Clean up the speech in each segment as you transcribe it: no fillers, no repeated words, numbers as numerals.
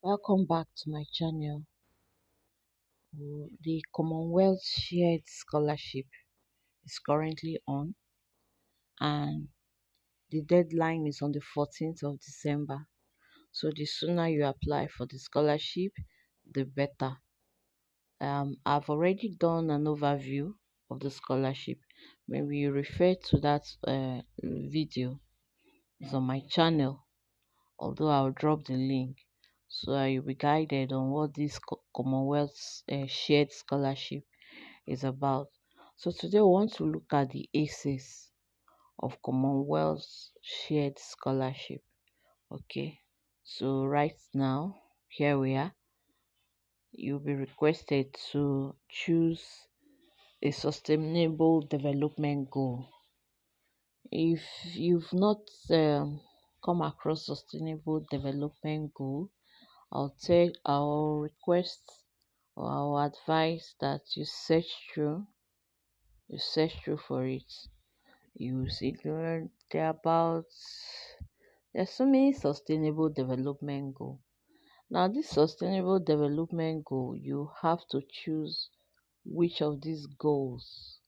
Welcome back to my channel. The Commonwealth Shared Scholarship is currently on, and the deadline is on the 14th of December. So the sooner you apply for the scholarship, the better. I've already done an overview of the scholarship. Maybe you refer to that video. It's on my channel, although I'll drop the link. So you'll be guided on what this Commonwealth Shared Scholarship is about. So today we want to look at the essays of Commonwealth Shared Scholarship. Okay, so right now, here we are. You'll be requested to choose a sustainable development goal. If you've not come across sustainable development goal, I'll request or I'll advise that you search through for it. You see, there's so many sustainable development goal. Now, this sustainable development goal, you have to choose which of these goals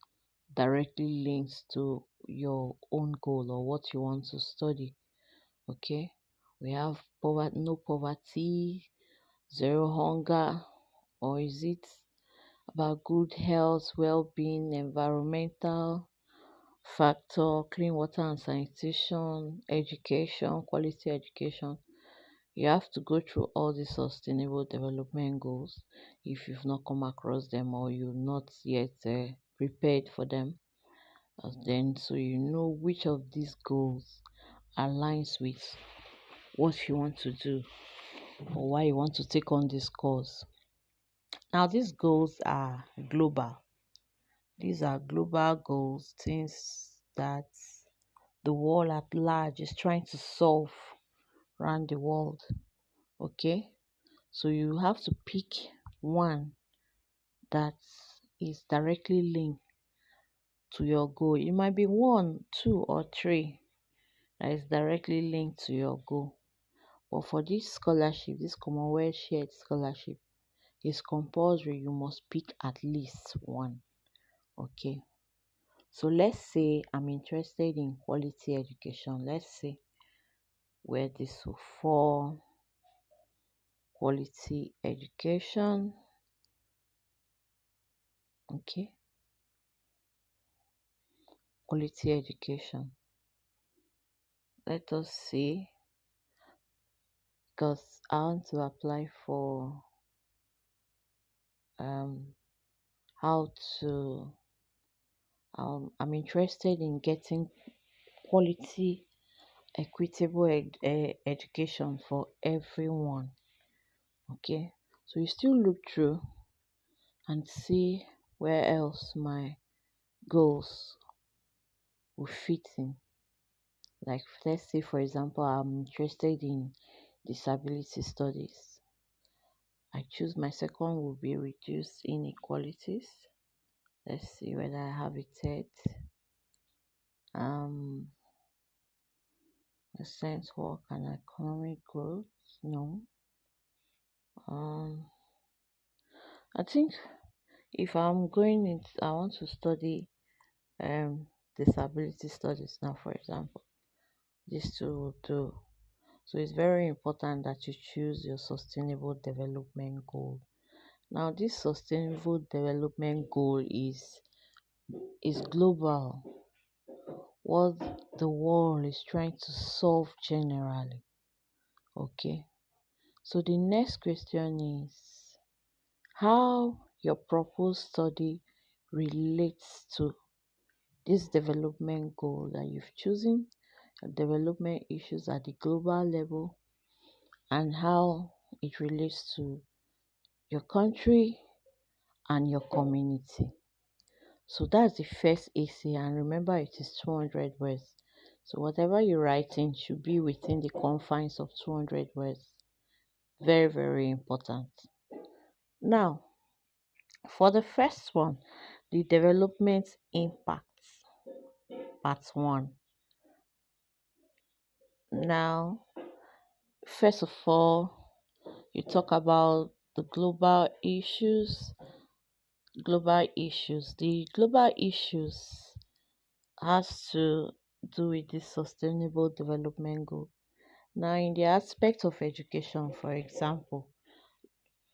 directly links to your own goal or what you want to study. Okay, we have no poverty, zero hunger, or is it about good health, well-being, environmental factor, clean water and sanitation, education, quality education? You have to go through all the sustainable development goals if you've not come across them or you're not yet prepared for them. Then, so you know which of these goals aligns with what you want to do or why you want to take on this course. Now, these goals are global. These are global goals, things that the world at large is trying to solve around the world. Okay, so you have to pick one that is directly linked to your goal. It might be one, two, or three that is directly linked to your goal. But for this scholarship, this Commonwealth Shared Scholarship, it's compulsory. You must pick at least one. Okay. So let's say I'm interested in quality education. Let's say where this will fall, quality education. Okay. Quality education. Let us see, because I want to apply for how to I'm interested in getting quality equitable education for everyone. Okay, so you still look through and see where else my goals will fit in. Like, let's say for example, I'm interested in disability studies. I choose my second will be reduced inequalities. Let's see whether I have it set. um science work and economic growth. No. um I think if I'm going in, I want to study disability studies now, for example. These two will do. So it's very important that you choose your sustainable development goal. Now, this sustainable development goal is global. What the world is trying to solve generally. Okay. So the next question is how your proposed study relates to this development goal that you've chosen, development issues at the global level, and how it relates to your country and your community. So that's the first essay, and remember it is 200 words. So whatever you're writing should be within the confines of 200 words. Very, very important. Now, for the first one, the development impacts, part 1. Now, first of all, You talk about the global issues. The global issues has to do with the sustainable development goal. Now, in the aspect of education, for example,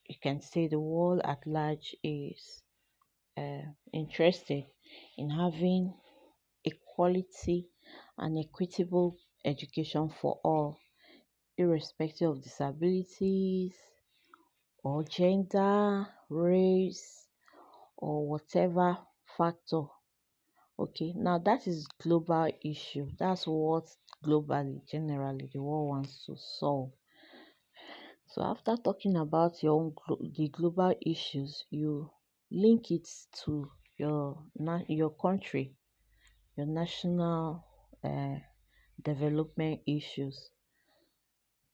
you can say the world at large is interested in having equality and equitable education for all, irrespective of disabilities or gender, race, or whatever factor. Okay, now that is global issue. That's what globally, generally, the world wants to solve. So after talking about your own the global issues, you link it to your country, your national uh, development issues.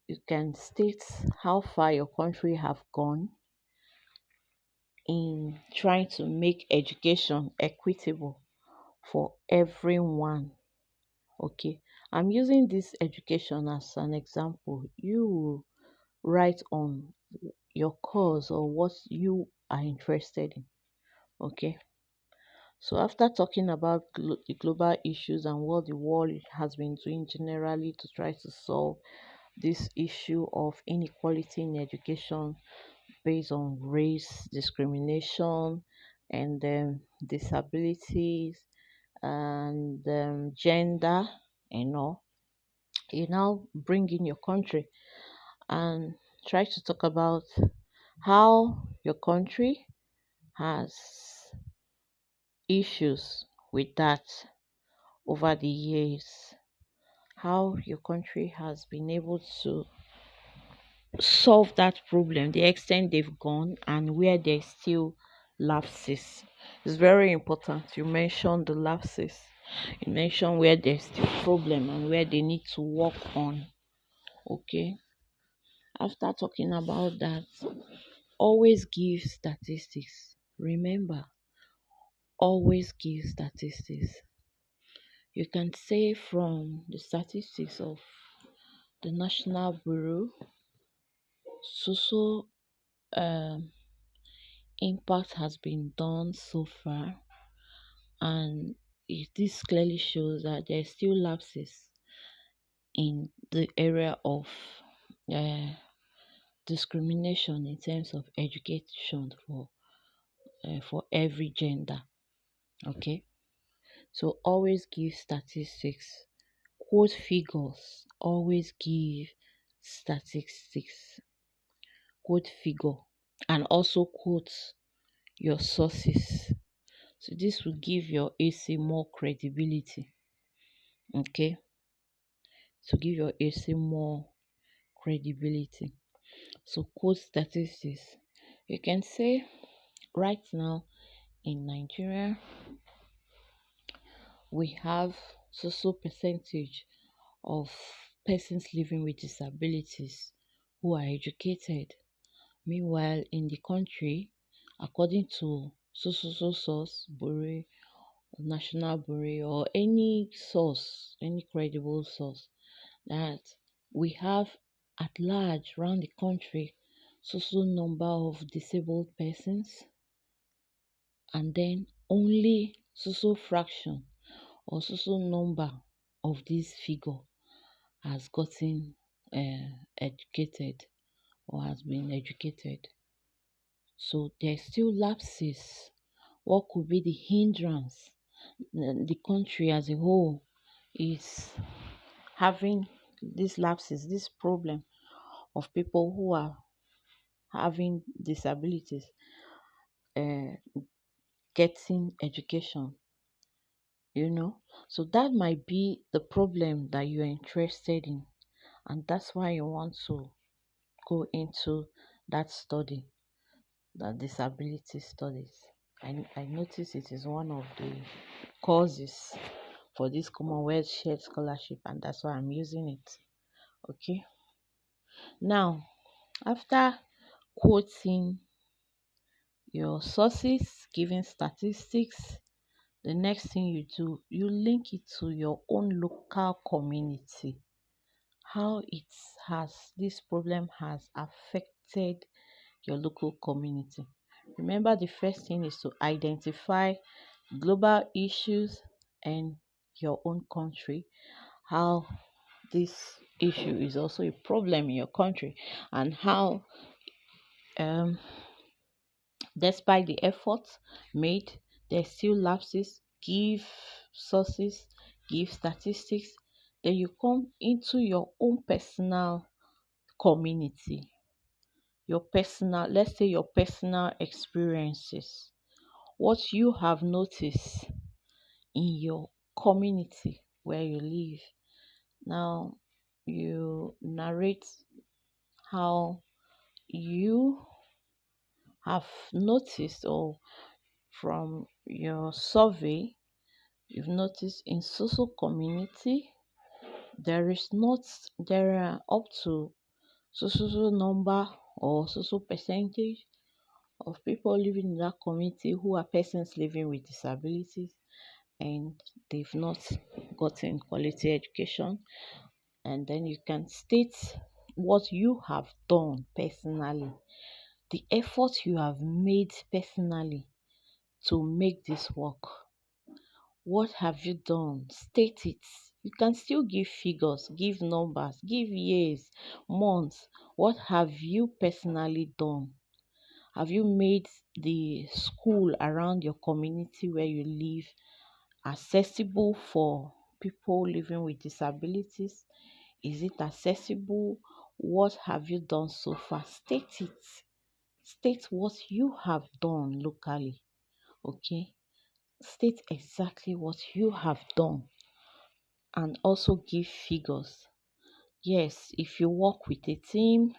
You can state how far your country have gone in trying to make education equitable for everyone. Okay, I'm using this education as an example. You write on your cause or what you are interested in. Okay, so after talking about the global issues and what the world has been doing generally to try to solve this issue of inequality in education based on race, discrimination, and disabilities and gender, you know, you now bring in your country and try to talk about how your country has issues with that over the years, how your country has been able to solve that problem, the extent they've gone, and where there's still lapses. It's very important. You mentioned the lapses. You mentioned where there's still problem and where they need to work on. Okay. After talking about that, always give statistics. Remember, always give statistics. You can say from the statistics of the National Bureau, so um, impact has been done so far, and this clearly shows that there are still lapses in the area of uh, discrimination in terms of education for every gender. Okay, so always give statistics, quote figures, always give statistics, quote figure, and also quote your sources. So this will give your essay more credibility. Okay, to give your essay more credibility. So quote statistics. You can say right now in Nigeria we have so percentage of persons living with disabilities who are educated. Meanwhile, in the country, according to source, Bureau, National Bureau, or any source, any credible source, that we have at large around the country number of disabled persons, and then only fraction or number of this figure has gotten educated or has been educated. So there's still lapses. What could be the hindrance? The country as a whole is having these lapses, this problem of people who are having disabilities uh, getting education, you know. So that might be the problem that you're interested in, and that's why you want to go into that study, the disability studies. I notice it is one of the courses for this Commonwealth Shared Scholarship, and that's why I'm using it. Okay. Now, after quoting your sources, giving statistics, the next thing you do, you link it to your own local community. How this problem has affected affected your local community. Remember, the first thing is to identify global issues and your own country, how this issue is also a problem in your country, and how um, despite the efforts made, there's still lapses. Give sources, give statistics. Then you come into your own personal community, your personal, let's say your personal experiences, what you have noticed in your community where you live. Now, you narrate how you have noticed, or from your survey, you've noticed in social community there are up to so number or so percentage of people living in that community who are persons living with disabilities, and they've not gotten quality education. And then you can state what you have done personally, the effort you have made personally to make this work. What have you done? State it. You can still give figures, give numbers, give years, months. What have you personally done? Have you made the school around your community where you live accessible for people living with disabilities? Is it accessible? What have you done so far? State it. State what you have done locally. Okay? State exactly what you have done, and also give figures. Yes, if you work with a team,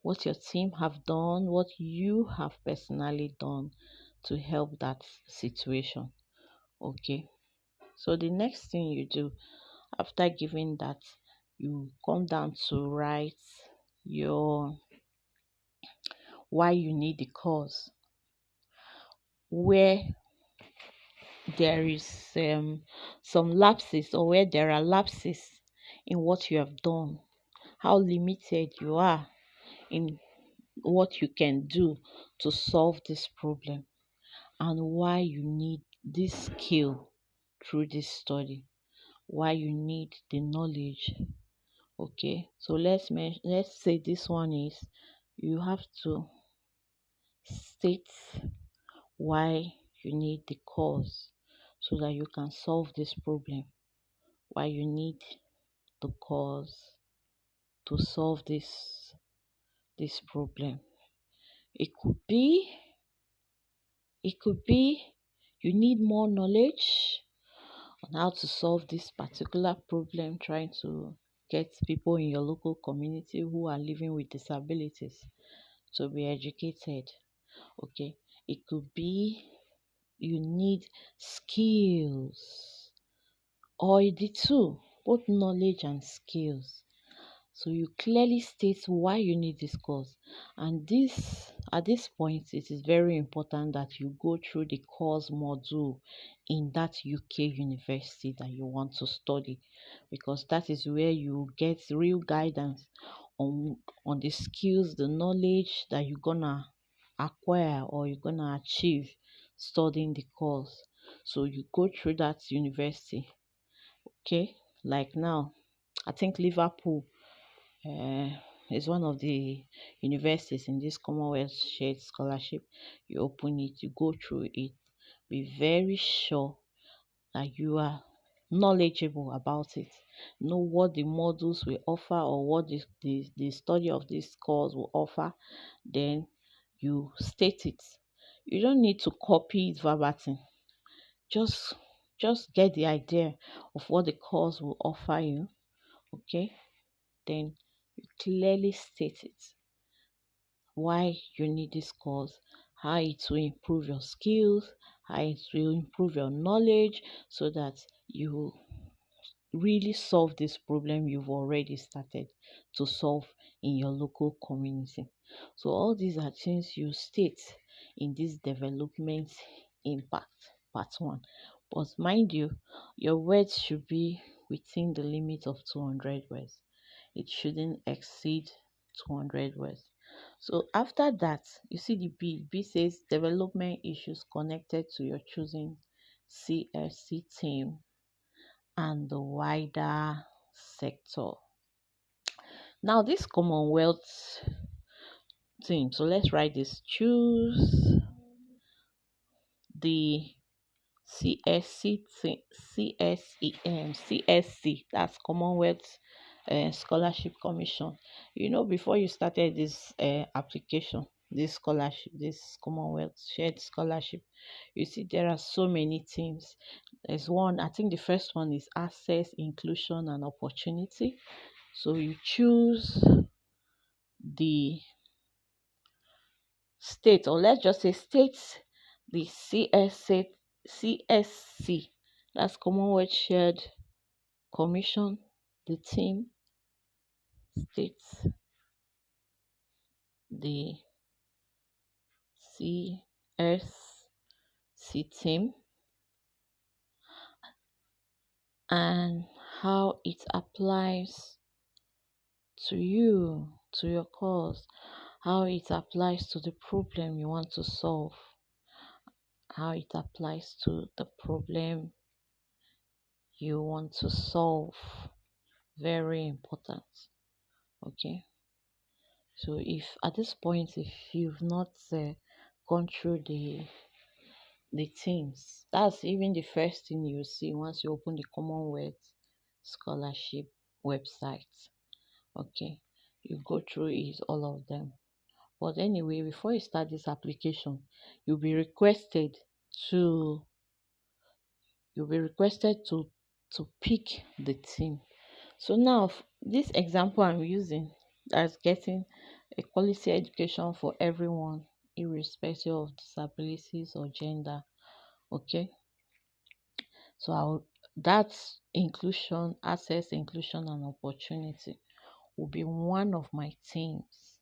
what your team have done, what you have personally done to help that situation. Okay? So the next thing you do after giving that, you come down to write your why you need the course, where there is some lapses, or where there are lapses in what you have done, how limited you are in what you can do to solve this problem, and why you need this skill through this study, why you need the knowledge. Okay, so let's say this one is, you have to state why you need the cause so that you can solve this problem, why you need the cause to solve this problem. It could be it could be you need more knowledge on how to solve this particular problem, trying to get people in your local community who are living with disabilities to be educated. Okay, it could be you need skills, or the two, both knowledge and skills. So you clearly state why you need this course. And this at this point, it is very important that you go through the course module in that UK university that you want to study, because that is where you get real guidance on the skills, the knowledge that you're gonna acquire or you're gonna achieve studying the course. So you go through that university. Okay, like now, I think Liverpool uh, is one of the universities in this Commonwealth Shared Scholarship. You open it, you go through it, be very sure that you are knowledgeable about it. Know what the modules will offer, or what the study of this course will offer. Then you state it. You don't need to copy it verbatim. Just just get the idea of what the course will offer you. Okay, then you clearly state it, why you need this course, how it will improve your skills, how it will improve your knowledge, so that you really solve this problem you've already started to solve in your local community. So all these are things you state in this development impact part 1. But mind you, your words should be within the limit of 200 words. It shouldn't exceed 200 words. So after that, you see the B says development issues connected to your choosing CSC team and the wider sector. Now this Commonwealth team, so let's write this: choose the CSC, that's Commonwealth Scholarship Commission. Before you started this application, this scholarship, this Commonwealth Shared Scholarship, you see there are so many teams. There's one, I think the first one is Access, Inclusion and Opportunity. So you choose the state, or let's just say states, the CSC, that's Commonwealth Shared Commission, the team, states, the CSC team, and how it applies to you, to your cause, how it applies to the problem you want to solve, how it applies to the problem you want to solve. Very important. Okay. So if at this point, if you've not gone through the teams, that's even the first thing you see once you open the Commonwealth Scholarship website. Okay, you go through it, all of them. But anyway, before you start this application, you'll be requested to to pick the team. So now this example I'm using, that's getting a quality education for everyone, irrespective of disabilities or gender. Okay, so that's inclusion, access, inclusion and opportunity will be one of my themes.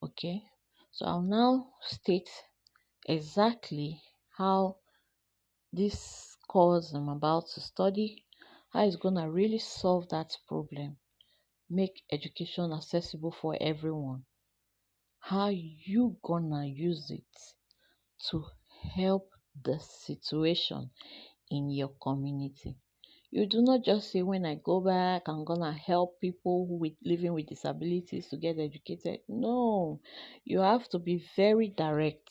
Okay, so I'll now state exactly how this course I'm about to study, how it's gonna really solve that problem, make education accessible for everyone, how you gonna use it to help the situation in your community. You do not just say, when I go back, I'm gonna help people with living with disabilities to get educated. No, you have to be very direct.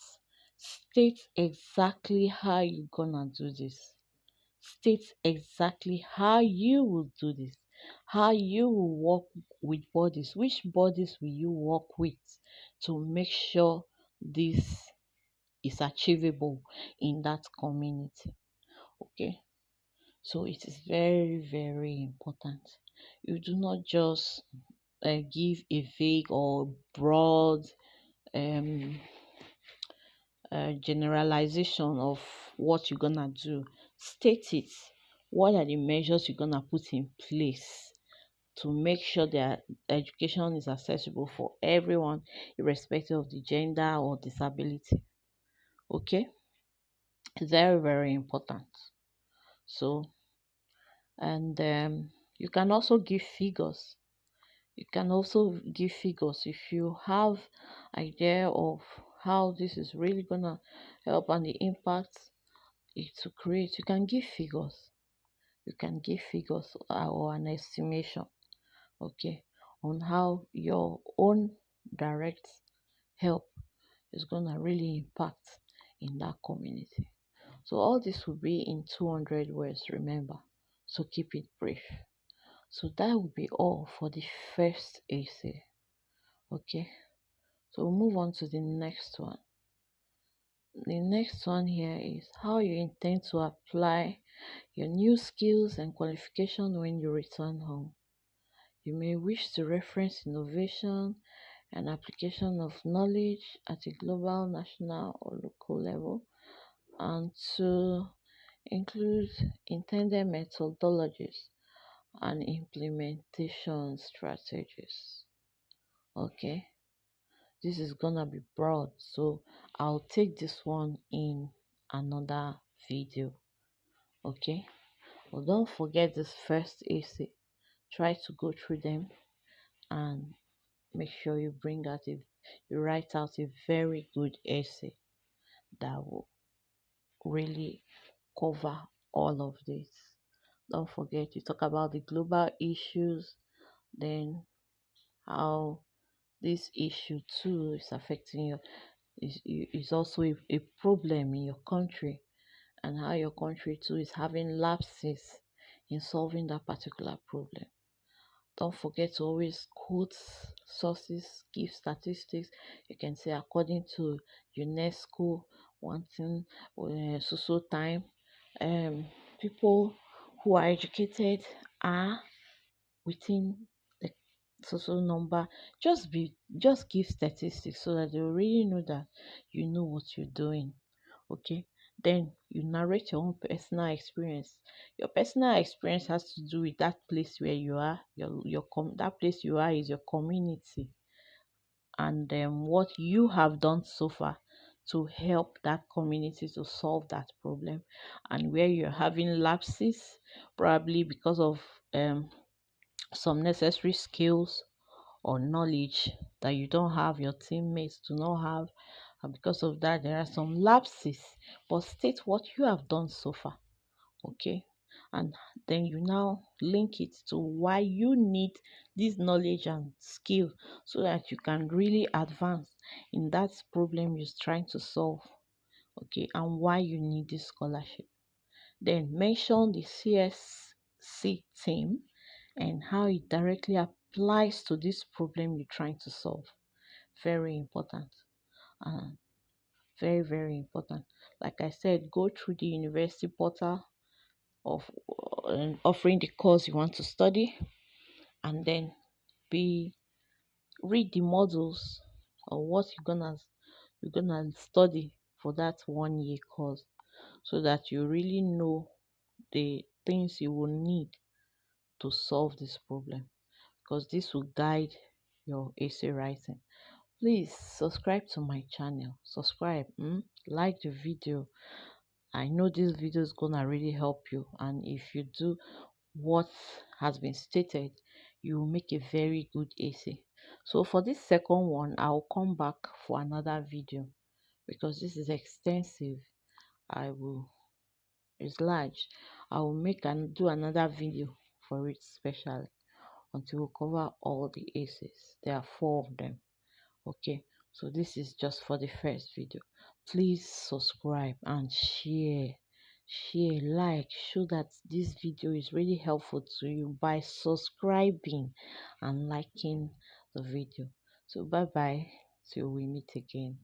State exactly how you're gonna do this. State exactly how you will do this, how you will work with bodies, which bodies will you work with to make sure this is achievable in that community. Okay, so it is very, very important. You do not just give a vague or broad um, generalization of what you're gonna do. State it. What are the measures you're gonna put in place to make sure that education is accessible for everyone, irrespective of the gender or disability? Okay, very, very important. So, and you can also give figures. You can also give figures if you have idea of how this is really gonna help and the impact it to create. You can give figures. You can give figures or an estimation, okay, on how your own direct help is gonna really impact in that community. So all this will be in 200 words, remember. So keep it brief. So that will be all for the first essay. Okay. So we'll move on to the next one. The next one here is how you intend to apply your new skills and qualification when you return home. You may wish to reference innovation and application of knowledge at a global, national, or local level, and to include intended methodologies and implementation strategies. Okay, this is gonna be broad, so I'll take this one in another video. Okay, but don't forget this first essay. Try to go through them and make sure you bring out a you write out a very good essay that will really cover all of this. Don't forget, you talk about the global issues, then how this issue too is affecting you, is also a problem in your country, and how your country too is having lapses in solving that particular problem. Don't forget to always quote sources, give statistics. You can say according to UNESCO, one thing, so time, um, people who are educated are within the social number. Just give statistics so that they will really know that you know what you're doing. Okay, then you narrate your own personal experience. Your personal experience has to do with that place where you are. That place you are is your community, and what you have done so far to help that community to solve that problem, and where you're having lapses, probably because of um some necessary skills or knowledge that you don't have, your teammates do not have, and because of that there are some lapses. But state what you have done so far. Okay, and then you now link it to why you need this knowledge and skill, so that you can really advance in that problem you're trying to solve. Okay, and why you need this scholarship. Then mention the CSC team and how it directly applies to this problem you're trying to solve. Very important. Uh, very, very important. Like I said, go through the university portal of offering the course you want to study, and then be read the modules or what you're gonna study for that 1 year course, so that you really know the things you will need to solve this problem, because this will guide your essay writing. Please subscribe to my channel. Subscribe, like the video. I know this video is gonna really help you, and if you do what has been stated, you will make a very good essay. So for this second one, I'll come back for another video, because this is extensive. I will It's large. I will make and do another video for it specially, until we cover all the essays. There are 4 of them. Okay, so this is just for the first video. Please subscribe and like, show that this video is really helpful to you by subscribing and liking the video. So bye bye till we meet again.